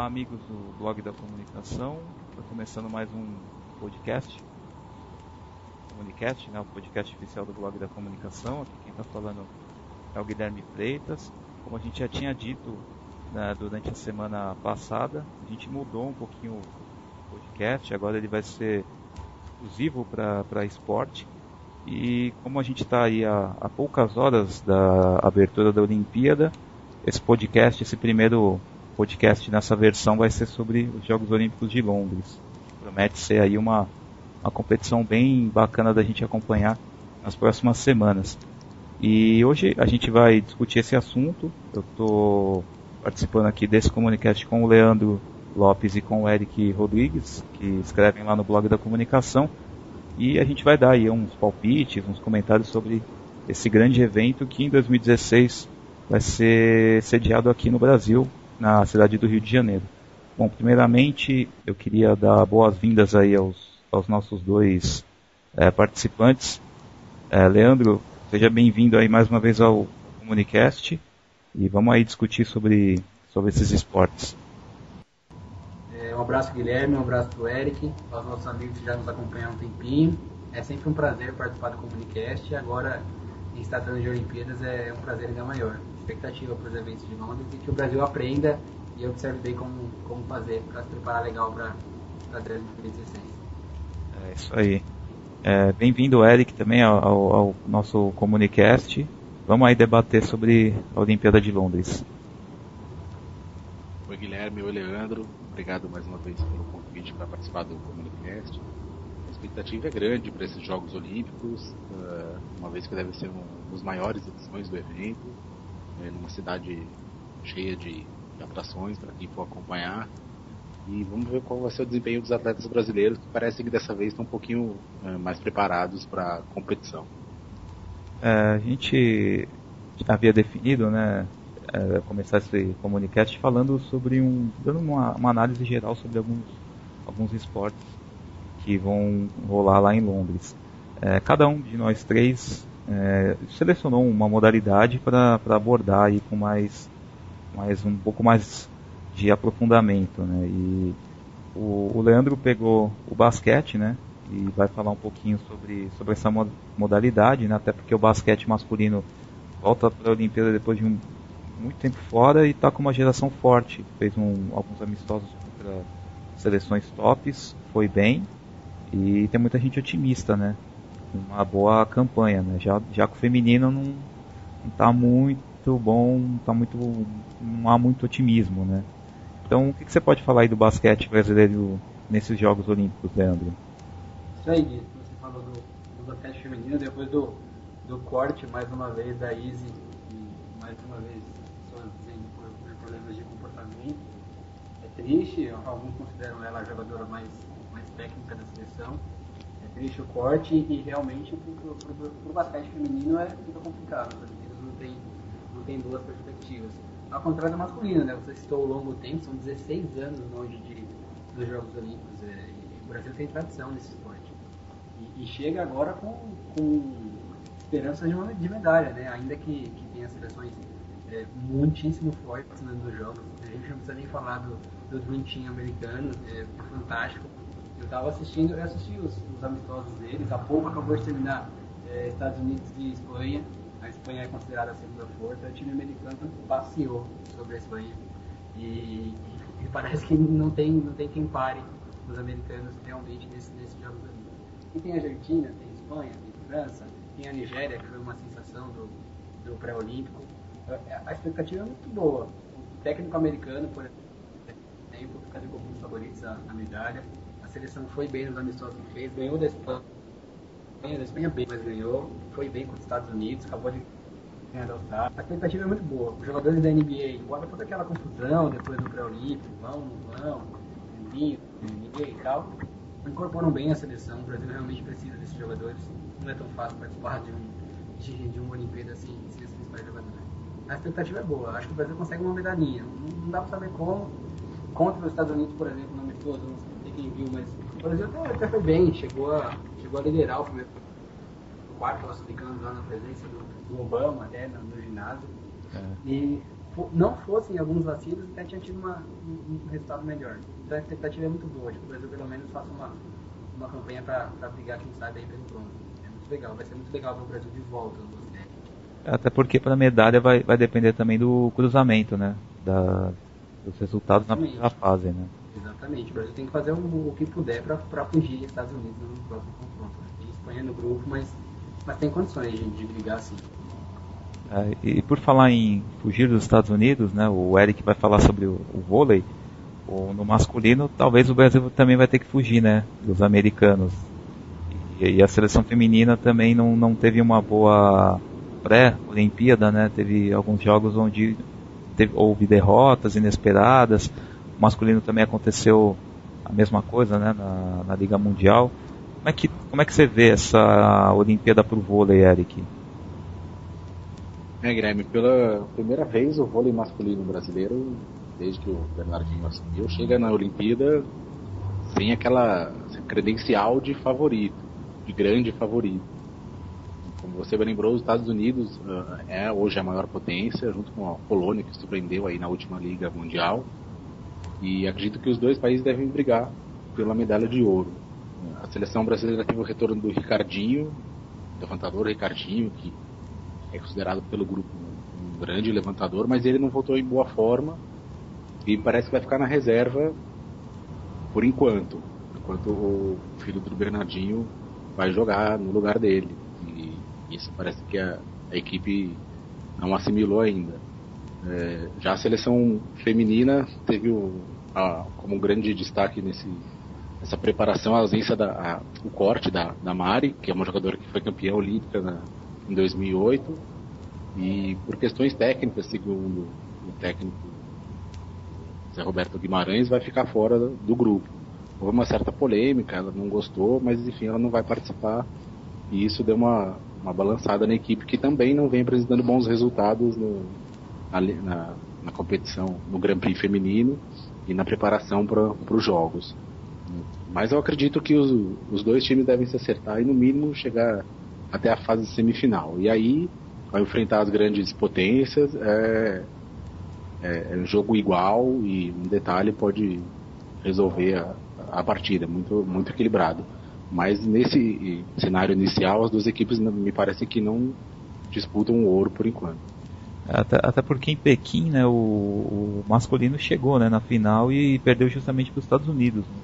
amigos do Blog da Comunicação. Está começando mais um podcast, Comunicast, né, o podcast oficial do Blog da Comunicação. Aqui quem está falando é o Guilherme Freitas. Como a gente já tinha dito, né, durante a semana passada, a gente mudou um pouquinho o podcast. Agora ele vai ser exclusivo para esporte. E como a gente está aí a poucas horas da abertura da Olimpíada, esse primeiro podcast nessa versão vai ser sobre os Jogos Olímpicos de Londres. Promete ser aí uma competição bem bacana da gente acompanhar nas próximas semanas. E hoje a gente vai discutir esse assunto. Eu estou participando aqui desse Comunicast com o Leandro Lopes e com o Eric Rodrigues, que escrevem lá no Blog da Comunicação. E a gente vai dar aí uns palpites, uns comentários sobre esse grande evento que em 2016 vai ser sediado aqui no Brasil, na cidade do Rio de Janeiro. Bom, primeiramente eu queria dar boas-vindas aí aos nossos dois participantes. Leandro, seja bem-vindo aí mais uma vez ao Comunicast e vamos aí discutir sobre esses esportes. Um abraço, Guilherme, um abraço para o Eric, aos nossos amigos que já nos acompanham há um tempinho. É sempre um prazer participar do Comunicast e agora, em se tratando de Olimpíadas, é um prazer ainda maior. Expectativa para os eventos de Londres e que o Brasil aprenda e observe bem como fazer para se preparar legal para 2016. É isso aí. Bem-vindo, Eric, também ao nosso Comunicast. Vamos aí debater sobre a Olimpíada de Londres. Oi, Guilherme, oi, Leandro. Obrigado mais uma vez pelo convite para participar do Comunicast. A expectativa é grande para esses Jogos Olímpicos, uma vez que deve ser uma das maiores edições do evento, numa cidade cheia de atrações para quem for acompanhar. E vamos ver qual vai ser o desempenho dos atletas brasileiros, que parecem que dessa vez estão um pouquinho mais preparados para a competição. A gente havia definido, né, começar esse Comunicast falando sobre dando uma análise geral sobre alguns esportes que vão rolar lá em Londres. Cada um de nós três selecionou uma modalidade para abordar aí com um pouco mais de aprofundamento, né? E o Leandro pegou o basquete, né? E vai falar um pouquinho sobre essa modalidade, né? Até porque o basquete masculino volta para a Olimpíada depois de muito tempo fora e está com uma geração forte. Fez alguns amistosos contra seleções tops, foi bem e tem muita gente otimista, né? Uma boa campanha, né? Já que o feminino não está muito bom, não há muito otimismo, né? Então, o que você pode falar aí do basquete brasileiro nesses Jogos Olímpicos, Leandro? Isso aí, Gui. Você falou do basquete feminino, depois do corte, mais uma vez, da Izzy, e mais uma vez, dizendo por problemas de comportamento. É triste, alguns consideram ela a jogadora mais técnica da seleção. É triste o corte e realmente para o basquete feminino fica complicado. As Olimpíadas não tem duas perspectivas. Ao contrário do masculino, né? Você citou o longo tempo, são 16 anos longe dos Jogos Olímpicos. E o Brasil tem tradição nesse esporte. E chega agora com esperanças de medalha, né? Ainda que tenha seleções muitíssimo fortes nos Jogos. A gente não precisa nem falar do Dream Team americano, é fantástico. Eu assisti os amistosos deles, há pouco acabou de terminar Estados Unidos e Espanha. A Espanha é considerada a segunda força, o time americano passeou sobre a Espanha e parece que não tem quem pare os americanos realmente nesses Jogos Olímpicos. E tem a Argentina, tem a Espanha, tem a França, tem a Nigéria, que foi uma sensação do pré-olímpico. A expectativa é muito boa. O técnico americano, por exemplo, fica como um dos favoritos à medalha. A seleção foi bem nos amistosos que fez, ganhou da Espanha bem, mas ganhou, foi bem contra os Estados Unidos, acabou de ganhar da Austrália. A expectativa é muito boa. Os jogadores da NBA, embora toda aquela confusão depois do pré-olímpico, não vão, NBA e tal, incorporam bem a seleção. O Brasil realmente precisa desses jogadores. Não é tão fácil participar de uma Olimpíada sem esses principais jogadores. A expectativa é boa. Acho que o Brasil consegue uma medalhinha. Não dá para saber como. Contra os Estados Unidos, por exemplo, no amistoso, não sei quem viu, mas o Brasil até foi bem. Chegou a liderar o primeiro quarto classificando lá na presença do Obama, até no ginásio. E não fossem alguns vacilos, até tinha tido um resultado melhor. Então a expectativa é muito boa, que o Brasil pelo menos faça uma campanha para brigar, quem sabe, aí pelo bronze. É muito legal, vai ser muito legal ver o Brasil de volta no basquete. Até porque para a medalha vai depender também do cruzamento, né? Dos resultados na primeira fase, né? Exatamente, o Brasil tem que fazer o que puder para fugir dos Estados Unidos no próximo confronto. Tem Espanha no grupo, mas tem condições de brigar sim. E por falar em fugir dos Estados Unidos, né? O Eric vai falar sobre o vôlei. No masculino, talvez o Brasil também vai ter que fugir, né? Dos americanos. E a seleção feminina também não teve uma boa pré-Olimpíada, né? Teve alguns jogos onde houve derrotas inesperadas. O masculino também aconteceu a mesma coisa, né? Na Liga Mundial. Como é que você vê essa Olimpíada pro vôlei, Eric? Guilherme, pela primeira vez o vôlei masculino brasileiro, desde que o Bernardinho assumiu, chega na Olimpíada sem aquela credencial de favorito, de grande favorito. Como você bem lembrou, os Estados Unidos é hoje a maior potência, junto com a Polônia, que surpreendeu aí na última Liga Mundial. E acredito que os dois países devem brigar pela medalha de ouro. A seleção brasileira teve o retorno do Ricardinho, levantador Ricardinho, que é considerado pelo grupo um grande levantador, mas ele não voltou em boa forma e parece que vai ficar na reserva por enquanto o filho do Bernardinho vai jogar no lugar dele. E isso parece que a equipe não assimilou ainda. Já a seleção feminina teve como um grande destaque nessa preparação a ausência o corte da Mari, que é uma jogadora que foi campeã olímpica em 2008, e por questões técnicas, segundo o técnico Zé Roberto Guimarães, vai ficar fora do grupo. Houve uma certa polêmica, ela não gostou, mas enfim, ela não vai participar, e isso deu uma balançada na equipe, que também não vem apresentando bons resultados na competição, no Grand Prix feminino e na preparação para os jogos. Mas eu acredito que os dois times devem se acertar e no mínimo chegar até a fase semifinal. E aí vai enfrentar as grandes potências, é um jogo igual e um detalhe pode resolver a partida, muito, muito equilibrado. Mas nesse cenário inicial, as duas equipes me parece que não disputam o ouro por enquanto. Até porque em Pequim, né, o masculino chegou, né, na final e perdeu justamente para os Estados Unidos. Né?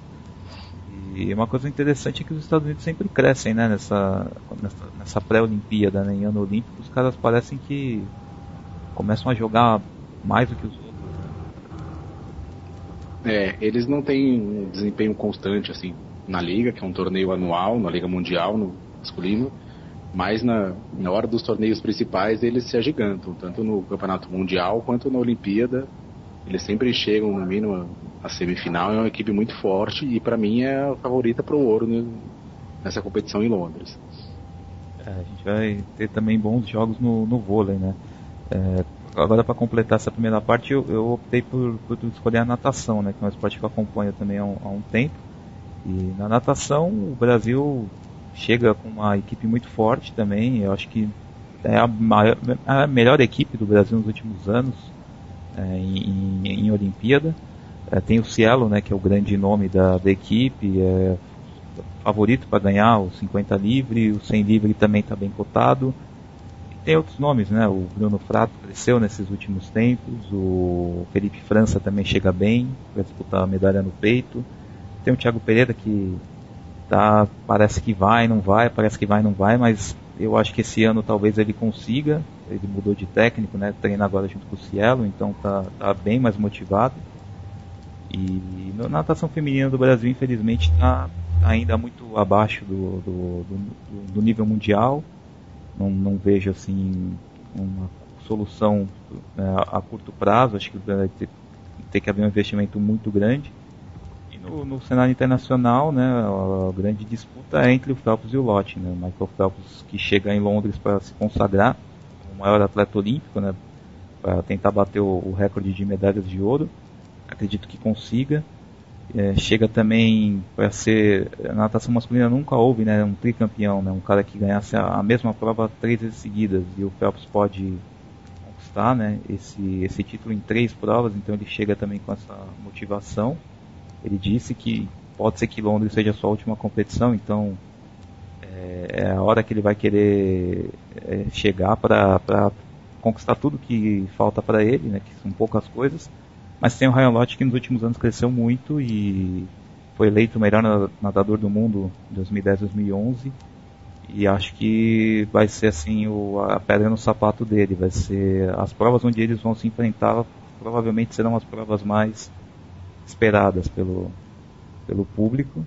E uma coisa interessante é que os Estados Unidos sempre crescem, né, nessa pré-olimpíada, né, em ano olímpico, os caras parecem que começam a jogar mais do que os outros. Né? Eles não têm um desempenho constante assim na liga, que é um torneio anual, na Liga Mundial, no masculino, mas na hora dos torneios principais eles se agigantam, tanto no Campeonato Mundial quanto na Olimpíada. Eles sempre chegam no mínimo a semifinal, é uma equipe muito forte e para mim é a favorita para o ouro nessa competição em Londres. A gente vai ter também bons jogos no vôlei, né? Agora, para completar essa primeira parte, eu optei por escolher a natação, né? Que é um esporte que eu acompanho também há um tempo. E na natação o Brasil chega com uma equipe muito forte também. Eu acho que é a melhor equipe do Brasil nos últimos anos em Olimpíada. Tem o Cielo, né, que é o grande nome da equipe, favorito para ganhar o 50 livre, o 100 livre também está bem cotado. E tem outros nomes, né? O Bruno Frato cresceu nesses últimos tempos, o Felipe França também chega bem para disputar a medalha no peito. Tem o Thiago Pereira que parece que vai, não vai, mas eu acho que esse ano talvez ele consiga. Ele mudou de técnico, né? Treina agora junto com o Cielo, então tá bem mais motivado. E na natação feminina do Brasil, infelizmente, está ainda muito abaixo do nível mundial. Não vejo assim uma solução a curto prazo. Acho que vai ter que haver um investimento muito grande. E no cenário internacional, né, a grande disputa é entre o Phelps e o Lott, né? O Michael Phelps, que chega em Londres para se consagrar como o maior atleta olímpico, né, para tentar bater o recorde de medalhas de ouro. Acredito que consiga. Chega também para ser, na natação masculina nunca houve, né, um tricampeão, né, um cara que ganhasse a mesma prova 3 vezes seguidas, e o Phelps pode conquistar, né, esse título em 3 provas, então ele chega também com essa motivação. Ele disse que pode ser que Londres seja a sua última competição, então é a hora que ele vai querer chegar para conquistar tudo que falta para ele, né, que são poucas coisas. Mas tem o Ryan Lochte, que nos últimos anos cresceu muito e foi eleito o melhor nadador do mundo em 2010, 2011. E acho que vai ser assim a pedra no sapato dele. Vai ser as provas onde eles vão se enfrentar, provavelmente serão as provas mais esperadas pelo público.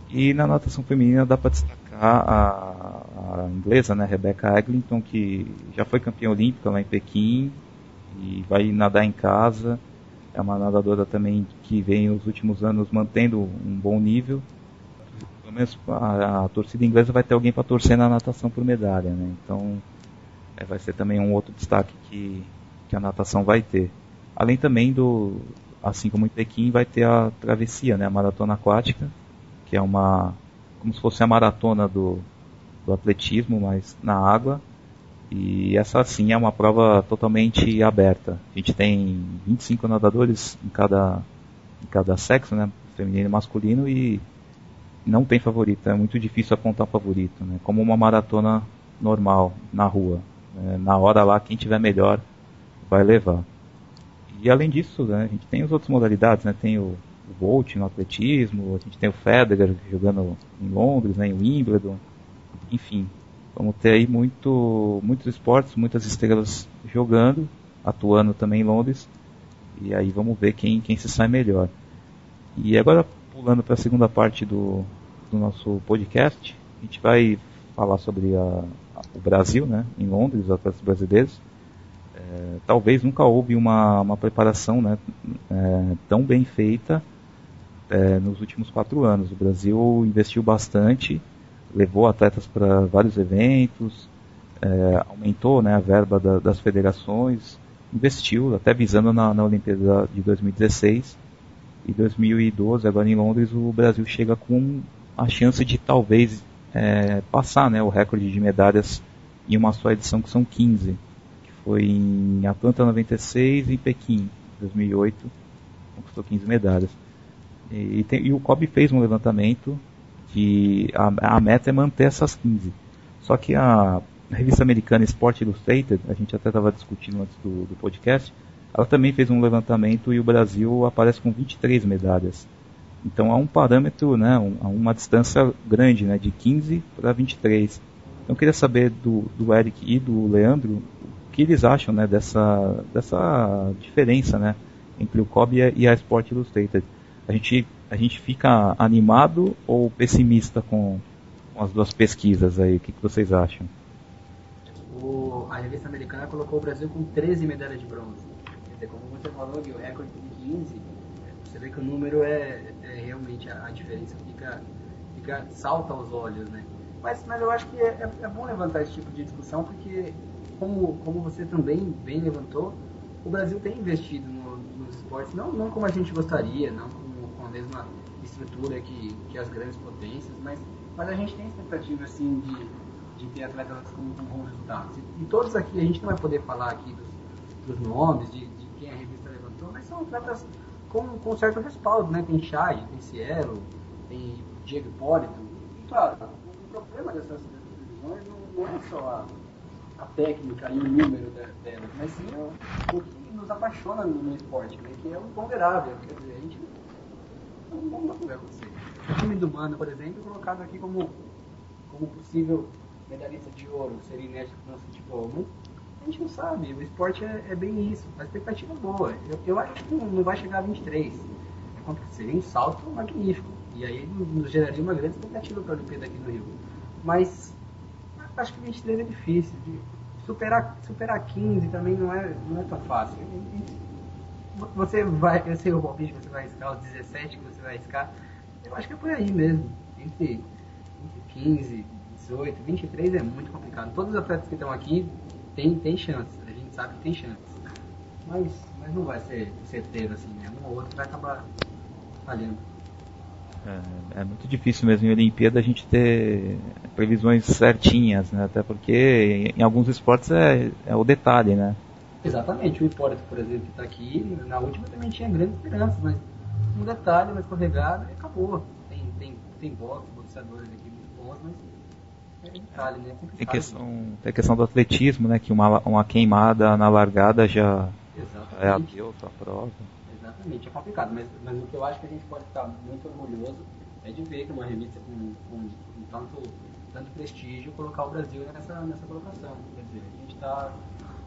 E na natação feminina dá para destacar a inglesa, né, Rebecca Eglinton, que já foi campeã olímpica lá em Pequim e vai nadar em casa. É uma nadadora também que vem nos últimos anos mantendo um bom nível. Pelo menos a torcida inglesa vai ter alguém para torcer na natação por medalha, né? Então vai ser também um outro destaque que a natação vai ter. Além também assim como em Pequim, vai ter a travessia, né? A maratona aquática, que é como se fosse a maratona do atletismo, mas na água. E essa sim é uma prova totalmente aberta. A gente tem 25 nadadores em cada sexo, né? Feminino e masculino, e não tem favorito. É muito difícil apontar favorito, né? Como uma maratona normal, na rua. Na hora lá, quem tiver melhor vai levar. E além disso, né, a gente tem as outras modalidades, né? Tem o Bolt no atletismo, a gente tem o Federer jogando em Londres, né, em Wimbledon, enfim. Vamos ter aí muitos esportes, muitas estrelas jogando, atuando também em Londres, e aí vamos ver quem se sai melhor. E agora, pulando para a segunda parte do nosso podcast, a gente vai falar sobre o Brasil, né, em Londres, os atletas brasileiros. Talvez nunca houve uma preparação, né, tão bem feita nos últimos 4 anos. O Brasil investiu bastante, levou atletas para vários eventos, aumentou, né, a verba das federações, investiu, até visando na Olimpíada de 2016 e 2012, agora em Londres, o Brasil chega com a chance de talvez passar, né, o recorde de medalhas em uma só edição, que são 15, que foi em Atlanta 96 e em Pequim 2008, conquistou 15 medalhas. E o COB fez um levantamento que a meta é manter essas 15. Só que a revista americana Sport Illustrated, a gente até estava discutindo antes do podcast, ela também fez um levantamento e o Brasil aparece com 23 medalhas. Então há um parâmetro, né, uma distância grande, né, de 15 para 23. Então eu queria saber do Eric e do Leandro o que eles acham, né, dessa diferença, né, entre o COB e a Sport Illustrated. A gente fica animado ou pessimista com as duas pesquisas aí? O que vocês acham? A revista americana colocou o Brasil com 13 medalhas de bronze. Quer dizer, como você falou, que o recorde de 15, você vê que o número realmente a diferença salta aos olhos, né? Mas eu acho que é bom levantar esse tipo de discussão, porque como você também bem levantou, o Brasil tem investido nos esportes, não como a gente gostaria, não com a mesma estrutura que as grandes potências, mas a gente tem expectativa assim de ter atletas com bons resultados. E todos aqui, a gente não vai poder falar aqui dos nomes, de quem a revista levantou, mas são atletas com certo respaldo, né? Tem Chad, tem Cielo, tem Diego Hipólito. E claro, o problema dessas divisões não é só a técnica e o número delas, mas sim o que nos apaixona no esporte, né? Que é o ponderável. Quer dizer, a gente não vai acontecer. O time do Mano, por exemplo, colocado aqui como possível medalhista de ouro, seria inédito no futebol, mas a gente não sabe, o esporte é bem isso, a expectativa é boa. Eu acho que não vai chegar a 23, seria um salto magnífico, e aí nos geraria uma grande expectativa para a Olimpíada aqui no Rio. Mas acho que 23 é difícil, superar 15 também não é tão fácil. Você vai, eu sei o palpite que você vai arriscar, os 17 que você vai arriscar, eu acho que é por aí mesmo, entre 15, 18, 23 é muito complicado. Todos os atletas que estão aqui têm chances, a gente sabe que tem chances, mas não vai ser certeiro assim, né? Um ou outro vai acabar falhando. É muito difícil mesmo em Olimpíada a gente ter previsões certinhas, né? Até porque em alguns esportes é o detalhe, né? Exatamente, o Hipólito, por exemplo, que está aqui, na última também tinha grandes esperanças, mas um detalhe, uma escorregada e acabou. Tem boxeadores aqui muito bons, mas é detalhe, né? É tem a questão do atletismo, né? Que uma queimada na largada já é adeus a prova. Exatamente, é complicado, mas o que eu acho que a gente pode ficar muito orgulhoso é de ver que uma revista com tanto prestígio colocar o Brasil nessa colocação. Quer dizer, a gente está,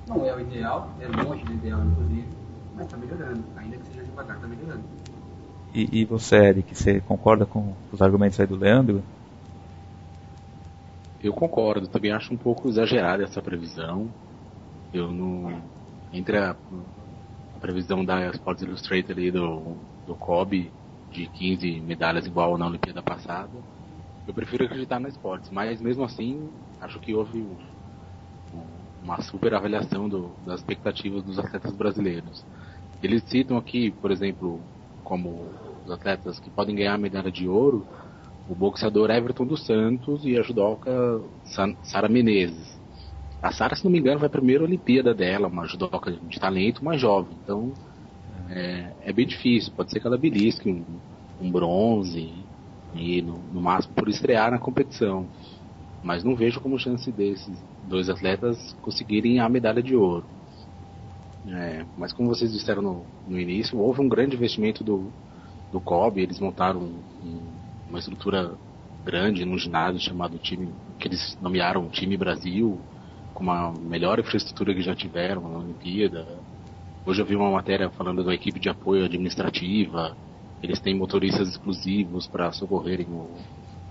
não é o ideal, é longe do ideal inclusive, mas está melhorando, ainda que seja devagar, está melhorando. E você, Eric, você concorda com os argumentos aí do Leandro? Eu concordo, também acho um pouco exagerada essa previsão. Eu não... Entre a previsão da Sports Illustrated ali do COB de 15 medalhas igual na Olimpíada passada, eu prefiro acreditar na Sports, mas mesmo assim acho que houve uma super avaliação das expectativas dos atletas brasileiros. Eles citam aqui, por exemplo, como os atletas que podem ganhar a medalha de ouro, o boxeador Everton dos Santos e a judoca Sara Menezes. A Sara, se não me engano, vai a primeira Olimpíada dela, uma judoca de talento, mais jovem. Então, é bem difícil. Pode ser que ela belisque um bronze, e no máximo por estrear na competição. Mas não vejo como chance desses dois atletas conseguirem a medalha de ouro. Mas como vocês disseram no início, houve um grande investimento do COB. Eles montaram uma estrutura grande num ginásio chamado time, que eles nomearam Time Brasil, com uma melhor infraestrutura que já tiveram na Olimpíada. Hoje eu vi uma matéria falando da equipe de apoio administrativa. Eles têm motoristas exclusivos para socorrerem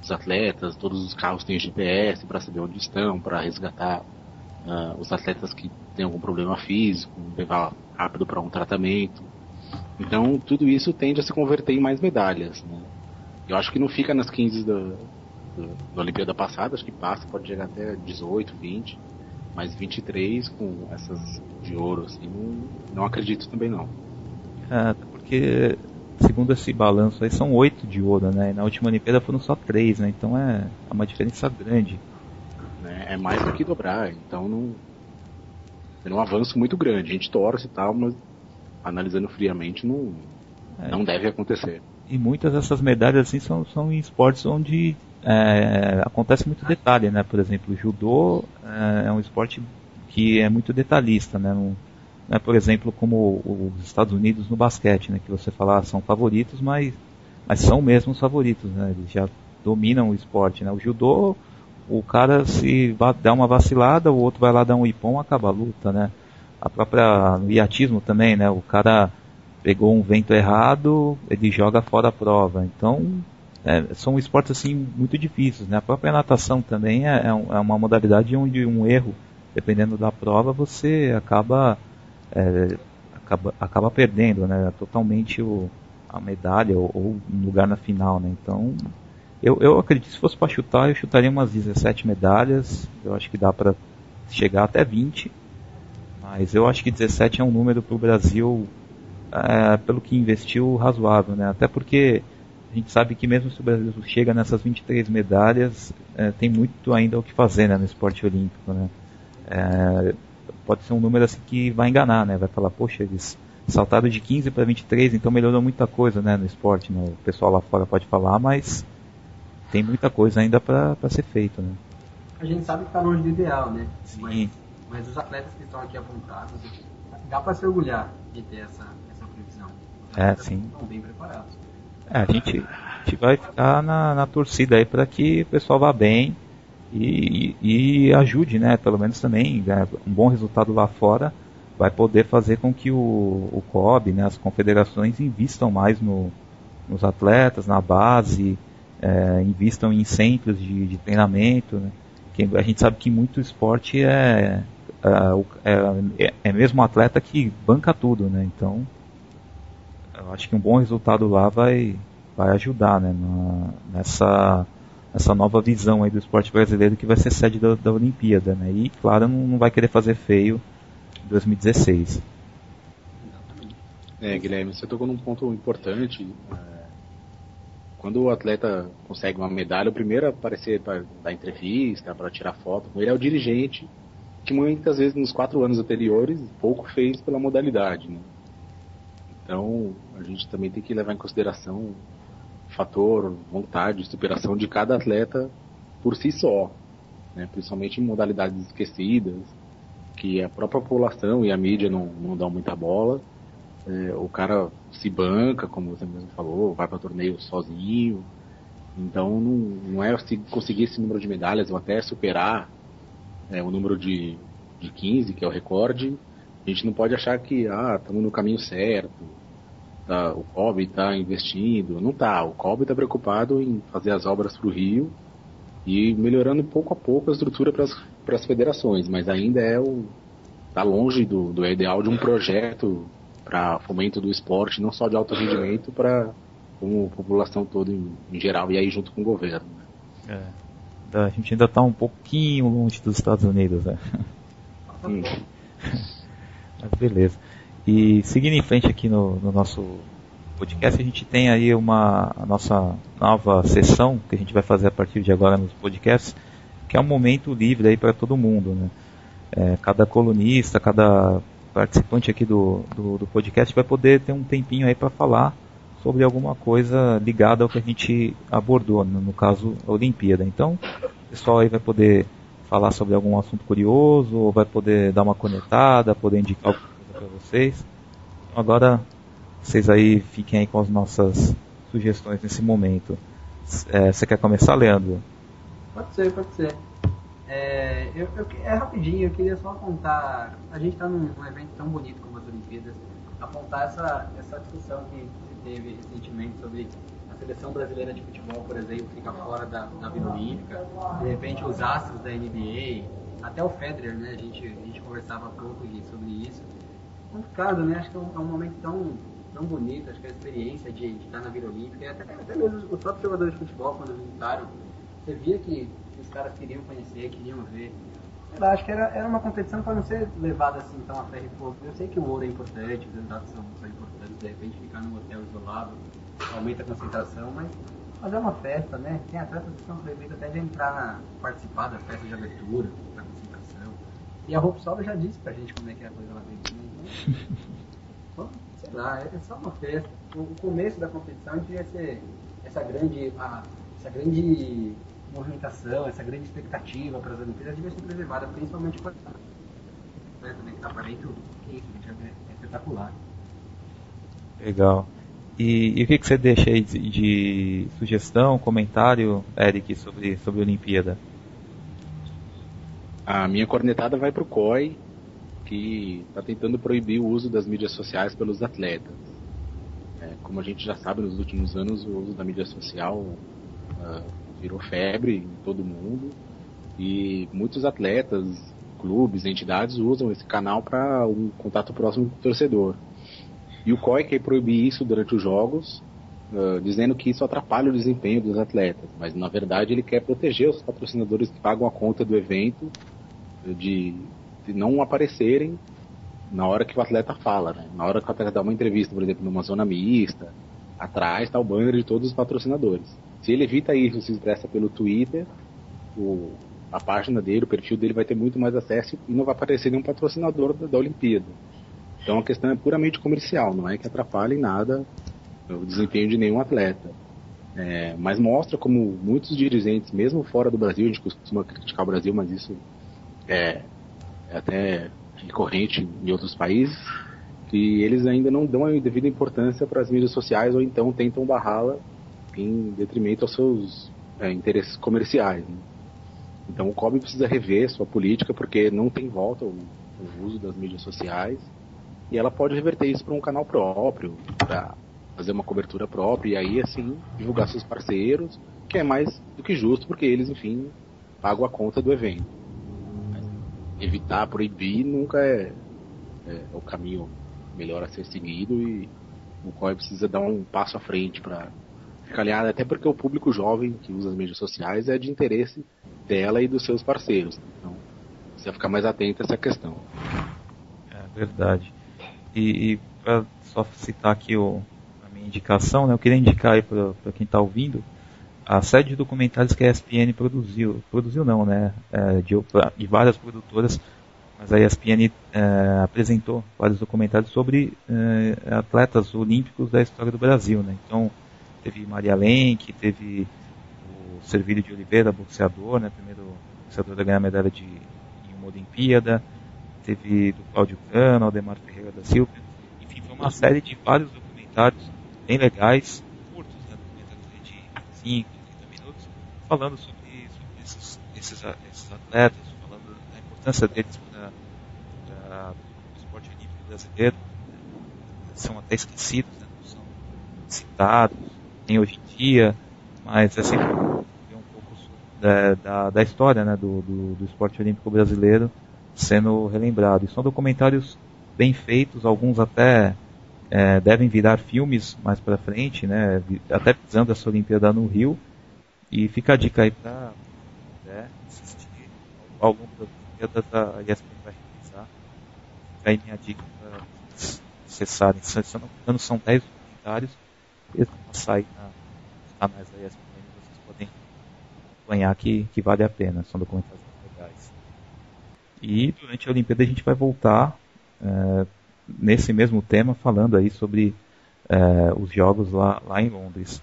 os atletas, todos os carros têm GPS para saber onde estão, para resgatar os atletas que têm algum problema físico, levar rápido para um tratamento. Então tudo isso tende a se converter em mais medalhas, né? Eu acho que não fica nas 15 da Olimpíada passada, acho que passa, pode chegar até 18, 20, mas 23 com essas de ouro, assim, não acredito também não. Porque segundo esse balanço aí são 8 de ouro, né? E na última Olimpíada foram só 3, né? Então é uma diferença grande. É mais do que dobrar, então é um avanço muito grande. A gente torce e tal, mas analisando friamente não deve acontecer. E muitas dessas medalhas assim são em esportes onde acontece muito detalhe, né? Por exemplo, o judô é um esporte que é muito detalhista, né? Não é, por exemplo, como os Estados Unidos no basquete, né? Que você fala são favoritos, mas são mesmo os favoritos, né? Eles já dominam o esporte, né? O judô, o cara se dá uma vacilada, o outro vai lá dar um ipom, acaba a luta, né? A própria no iatismo também, né? O cara pegou um vento errado, ele joga fora a prova. Então, são esportes assim muito difíceis, né? A própria natação também é uma modalidade onde um erro, dependendo da prova, você acaba perdendo, né? Totalmente a medalha ou um lugar na final, né? Então, eu acredito que se fosse para chutar, eu chutaria umas 17 medalhas. Eu acho que dá para chegar até 20, mas eu acho que 17 é um número para o Brasil, pelo que investiu, razoável, né? Até porque a gente sabe que mesmo se o Brasil chega nessas 23 medalhas, tem muito ainda o que fazer, né, no esporte olímpico, né? Pode ser um número assim que vai enganar, né? Vai falar, poxa, eles saltaram de 15 para 23, então melhorou muita coisa, né, no esporte, né? O pessoal lá fora pode falar, mas tem muita coisa ainda para ser feito, né? A gente sabe que está longe do ideal, né? Sim. Mas os atletas que estão aqui apontados, dá para se orgulhar de ter essa previsão. Sim. Estão bem preparados. A gente vai ficar na torcida aí para que o pessoal vá bem e ajude, né? Pelo menos também, né, um bom resultado lá fora vai poder fazer com que o COB, né, as confederações investam mais nos atletas, na base, investam em centros de treinamento, né? Que a gente sabe que muito esporte é mesmo um atleta que banca tudo, né? Então, eu acho que um bom resultado lá vai ajudar, né? Nessa nova visão aí do esporte brasileiro que vai ser sede da Olimpíada, né? E, claro, não vai querer fazer feio em 2016. Guilherme, você tocou num ponto importante. Quando o atleta consegue uma medalha, o primeiro a aparecer para dar entrevista, para tirar foto com ele é o dirigente que muitas vezes nos 4 anos anteriores pouco fez pela modalidade, né? Então a gente também tem que levar em consideração o fator vontade, superação de cada atleta por si só, né? Principalmente em modalidades esquecidas, que a própria população e a mídia não dão muita bola. O cara se banca, como você mesmo falou, vai para torneio sozinho. Então não é conseguir esse número de medalhas ou até superar o número de 15, que é o recorde. A gente não pode achar que estamos no caminho certo, o COB está investindo. Não está. O COB está preocupado em fazer as obras para o Rio e melhorando pouco a pouco a estrutura para as federações, mas ainda está longe do ideal de um projeto para fomento do esporte, não só de alto rendimento, para a população toda em geral, e aí junto com o governo. A gente ainda está um pouquinho longe dos Estados Unidos, né? Mas beleza. E seguindo em frente aqui no nosso podcast, a gente tem aí a nossa nova sessão que a gente vai fazer a partir de agora nos podcasts, que é um momento livre aí para todo mundo, né? Cada colunista, cada participante aqui do podcast vai poder ter um tempinho aí para falar sobre alguma coisa ligada ao que a gente abordou, no caso a Olimpíada. Então, o pessoal aí vai poder falar sobre algum assunto curioso, ou vai poder dar uma conectada, poder indicar alguma coisa para vocês. Então, agora, vocês aí fiquem aí com as nossas sugestões nesse momento. Você quer começar, Leandro? Pode ser. É rapidinho, eu queria só apontar, a gente está num evento tão bonito como as Olimpíadas, apontar essa discussão que se teve recentemente sobre a seleção brasileira de futebol, por exemplo, fica fora da Vila Olímpica, de repente os astros da NBA, até o Federer, né, a gente conversava há pouco sobre isso. Complicado, né, acho que é um momento tão bonito, acho que a experiência de estar na Vila Olímpica, e até mesmo os próprios jogadores de futebol, quando visitaram, você via que os caras queriam conhecer, queriam ver. Eu acho que era uma competição para não ser levada assim tão a ferro e fogo. Eu sei que o ouro é importante, os resultados são importantes, de repente ficar num hotel isolado aumenta a concentração, mas é uma festa, né? Tem atletas que são proibidos até de participar da festa de abertura, da concentração. E a Ropsol já disse pra gente como é que é a coisa lá dentro, né? Então, sei lá, é só uma festa. O começo da competição devia ser essa grande movimentação, essa grande expectativa para as Olimpíadas devia ser preservada, principalmente para também que está para dentro, que isso, é espetacular. Legal. E o que você deixa aí de sugestão, comentário, Eric, sobre a Olimpíada? A minha cornetada vai para o COI, que está tentando proibir o uso das mídias sociais pelos atletas. Como a gente já sabe, nos últimos anos o uso da mídia social virou febre em todo mundo, e muitos atletas, clubes, entidades usam esse canal para um contato próximo com o torcedor. E o COI quer proibir isso durante os jogos, dizendo que isso atrapalha o desempenho dos atletas, mas na verdade ele quer proteger os patrocinadores que pagam a conta do evento de não aparecerem na hora que o atleta fala, né? Na hora que o atleta dá uma entrevista, por exemplo, numa zona mista, atrás está o banner de todos os patrocinadores. Se ele evita isso, se expressa pelo Twitter, a página dele, o perfil dele vai ter muito mais acesso e não vai aparecer nenhum patrocinador da Olimpíada. Então a questão é puramente comercial, não é que atrapalhe em nada o desempenho de nenhum atleta. Mas mostra como muitos dirigentes, mesmo fora do Brasil, a gente costuma criticar o Brasil, mas isso é até recorrente em outros países, que eles ainda não dão a devida importância para as mídias sociais ou então tentam barrá-la em detrimento aos seus interesses comerciais, né? Então o COB precisa rever sua política, porque não tem volta o uso das mídias sociais, e ela pode reverter isso para um canal próprio, para fazer uma cobertura própria, e aí assim divulgar seus parceiros, que é mais do que justo, porque eles, enfim, pagam a conta do evento. Mas evitar, proibir nunca é o caminho melhor a ser seguido, e o COB precisa dar um passo à frente para ficar alinhado, até porque o público jovem que usa as mídias sociais é de interesse dela e dos seus parceiros. Então, precisa ficar mais atento a essa questão. É verdade. E para só citar aqui a minha indicação, né, eu queria indicar aí para quem está ouvindo a série de documentários que a ESPN produziu não, né, de várias produtoras mas a ESPN apresentou vários documentários sobre atletas olímpicos da história do Brasil, né? Então teve Maria Lenk, teve o Servílio de Oliveira, boxeador, né? Primeiro boxeador a ganhar medalha em uma Olimpíada, teve do Cláudio Cano, Aldemar Ferreira da Silva, enfim, foi uma série de vários documentários bem legais, curtos, né? Documentários de 5, 30 minutos, falando sobre esses atletas, falando da importância deles para o esporte olímpico brasileiro. São até esquecidos, né? Não são citados, nem hoje em dia, mas é sempre um pouco da história, né? do esporte olímpico brasileiro sendo relembrado. E são documentários bem feitos, alguns até devem virar filmes mais para frente, né? Até visando essa Olimpíada no Rio. E fica a dica aí para assistir ao longo das Olimpíadas, a ESPN vai realizar. Fica aí minha dica para acessarem. Se não me engano, são 10 documentários. Eles vão sair nos canais da ESPN, vocês podem acompanhar que vale a pena. São documentários legais. E durante a Olimpíada a gente vai voltar nesse mesmo tema, falando aí sobre os jogos lá em Londres.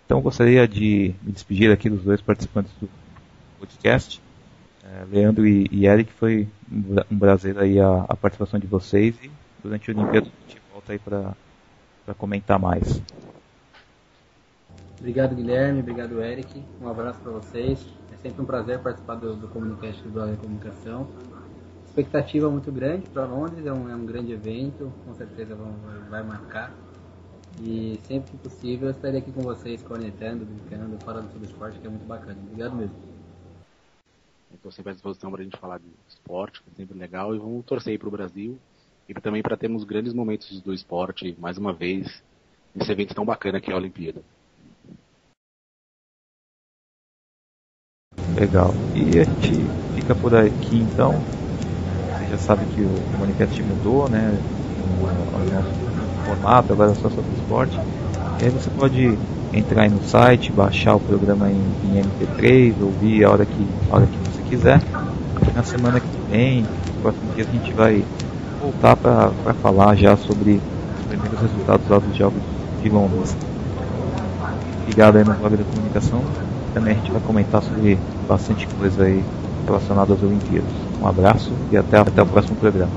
Então eu gostaria de me despedir aqui dos dois participantes do podcast, Leandro e Eric. Foi um prazer aí a participação de vocês, e durante a Olimpíada a gente volta aí para comentar mais. Obrigado, Guilherme, obrigado, Eric, um abraço para vocês. É sempre um prazer participar do Comunicast do Blog Comunicação. Expectativa muito grande para Londres, é um grande evento, com certeza vai marcar. E sempre que possível eu estarei aqui com vocês, conectando, brincando, falando sobre esporte, que é muito bacana. Obrigado mesmo. Estou sempre à disposição para a gente falar de esporte, que é sempre legal, e vamos torcer aí para o Brasil e também para termos grandes momentos do esporte, mais uma vez, nesse evento tão bacana que é a Olimpíada. Legal. E a gente fica por aqui então. Você já sabe que o Comunicast mudou, né? O nosso formato agora é só sobre esporte. E aí você pode entrar aí no site, baixar o programa em MP3, ouvir a hora que você quiser. E na semana que vem, nos próximos dias, a gente vai voltar para falar já sobre os primeiros resultados lá dos Jogos de Londres. Ligado aí no blog da comunicação, também a gente vai comentar sobre bastante coisa aí relacionada às Olimpíadas. Um abraço e até o próximo programa.